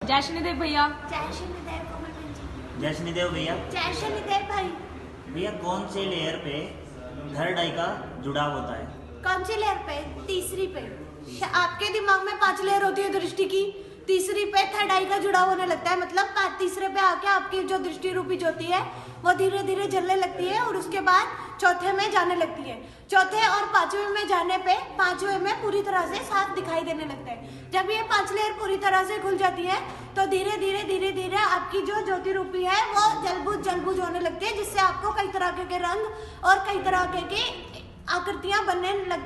जय शनिदेव भैया। जय शनिदेव कोमल जी। जय शनिदेव भैया। जय शनिदेव भाई। भैया कौन से लेयर पे थर्ड आई का जुड़ाव होता है? कौन सी लेयर पे? तीसरी पे। आपके दिमाग में 5 लेयर होती है दृष्टि की, तीसरी पे थर्ड आई का जुड़ाव होने लगता है। मतलब तीसरे पे आके आपकी जो दृष्टि रूपी ज्योति है वो धीरे धीरे जलने लगती है और उसके बाद चौथे में जाने लगती है। चौथे और पांचवें में जाने पे पांचवें में पूरी तरह से साफ दिखाई देने लगता है। जब ये 5 लेयर पूरी तरह से खुल जाती है तो धीरे धीरे आपकी जो ज्योति रूपी है वो जलबुझ होने लगती है, जिससे आपको कई तरह के रंग और कई तरह के आकृतियां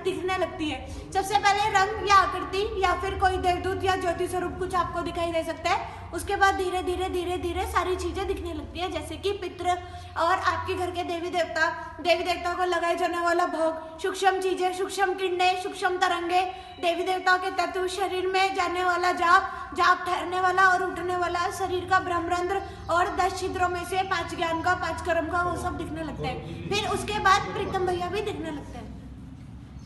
दिखने लगती है। सबसे पहले रंग या आकृति या फिर कोई देवदूत या ज्योति स्वरूप कुछ आपको दिखाई दे सकता है। उसके बाद धीरे धीरे सारी चीजें दिखने लगती है, जैसे कि पितृ और आपके घर के देवी देवता को लगाए जाने वाला भोग, सूक्ष्म चीजें, सूक्ष्म किरणें, सूक्ष्म तरंगे, देवी देवताओं के तत्व, शरीर में जाने वाला जाप ठहरने वाला और उठने वाला, शरीर का ब्रह्मरंध्र और 10 छिद्रों में से 5 ज्ञान का, 5 कर्म का, वो सब दिखने लगते हैं। फिर उसके बाद प्रीतम भैया भी दिखने लगते हैं।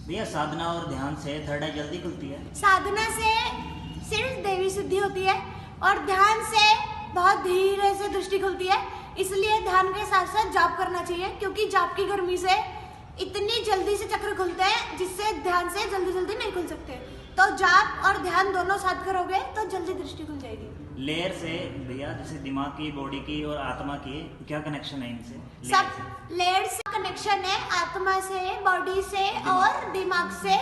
भैया साधना और ध्यान से थर्ड आई जल्दी खुलती है? साधना से सिर्फ देवी सिद्धि होती है और ध्यान से बहुत धीरे से दृष्टि खुलती है। इसलिए ध्यान के साथ साथ जाप करना चाहिए, क्योंकि जाप की गर्मी से इतनी जल्दी से चक्र खुलते हैं जिससे ध्यान से जल्दी नहीं खुल सकते। तो जाप और ध्यान दोनों साथ करोगे तो जल्दी दृष्टि खुल जाएगी। लेयर से भैया जैसे दिमाग की, बॉडी की और आत्मा की क्या कनेक्शन है इनसे? सब लेयर से कनेक्शन है, आत्मा से, बॉडी से और दिमाग से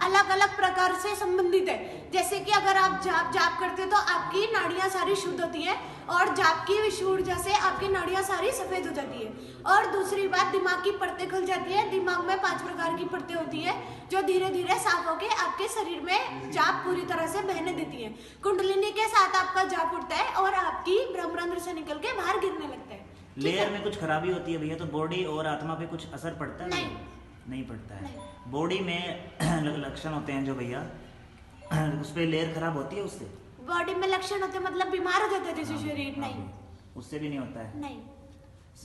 अलग अलग प्रकार से संबंधित है। जैसे कि अगर आप जाप करते हो तो आपकी नाड़ियां सारी शुद्ध होती हैं और जाप की विश्व ऊर्जा से आपकी नाड़ियां सारी सफेद हो जाती है। और दूसरी बात, दिमाग की परतें खुल जाती है। दिमाग में 5 प्रकार की परतें होती है जो धीरे धीरे साफ होके आपके शरीर में जाप पूरी तरह से बहने देती है। कुंडलिनी के साथ आपका जाप उठता है और आपकी ब्रह्मरंध्र से निकल के बाहर गिरने लगता है। लेयर में कुछ खराबी होती है भैया तो बॉडी और आत्मा पे कुछ असर पड़ता है? नहीं पड़ता है। बॉडी में लक्षण होते हैं जो भैया, उस पे लेयर खराब होती है उससे? बॉडी में लक्षण होते हैं मतलब बीमार हो जाता है जैसे शरीर? नहीं, उससे भी नहीं होता है। नहीं।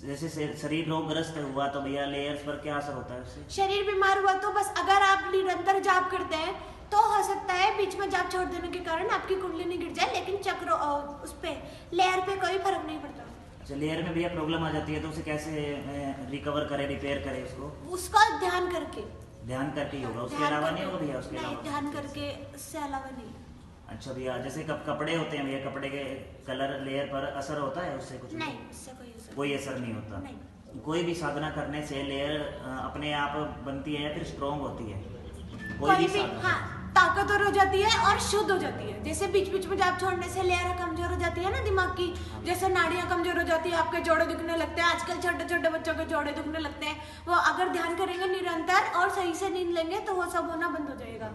जैसे शरीर रोगग्रस्त हुआ तो भैया लेयर्स पर क्या असर होता है उससे? शरीर बीमार हुआ तो बस अगर आप निरंतर जाप करते हैं तो हो सकता है बीच में जाप छोड़ देने के कारण आपकी कुंडलिनी गिर जाए, लेकिन चक्र उस पे लेयर पे कोई फर्क नहीं पड़ता। अच्छा, लेयर में भैया प्रॉब्लम आ जाती है तो उसे कैसे रिकवर करे, रिपेयर करे उसका ध्यान करके ही होगा, उसके अलावा नहीं होगा भैया? उसके नहीं, अलावा ध्यान करके उससे अलावा नहीं। अच्छा भैया, जैसे कपड़े होते हैं भैया, कपड़े के कलर लेयर पर असर होता है उससे? कुछ नहीं, उससे कोई असर नहीं होता। नहीं। कोई भी साधना करने से लेयर अपने आप बनती है या फिर स्ट्रॉन्ग होती है? कोई भी हाँ, ताकतवर हो जाती है और शुद्ध हो जाती है। जैसे बीच में जाप छोड़ने से लेयर कमजोर हो जाती है ना दिमाग की, जैसे नाड़ियां कमजोर हो जाती है, आपके जोड़े दुखने लगते हैं। आजकल छोटे बच्चों के जोड़े दुखने लगते हैं। वो अगर ध्यान करेंगे निरंतर और सही से नींद लेंगे तो वो सब होना बंद हो जाएगा।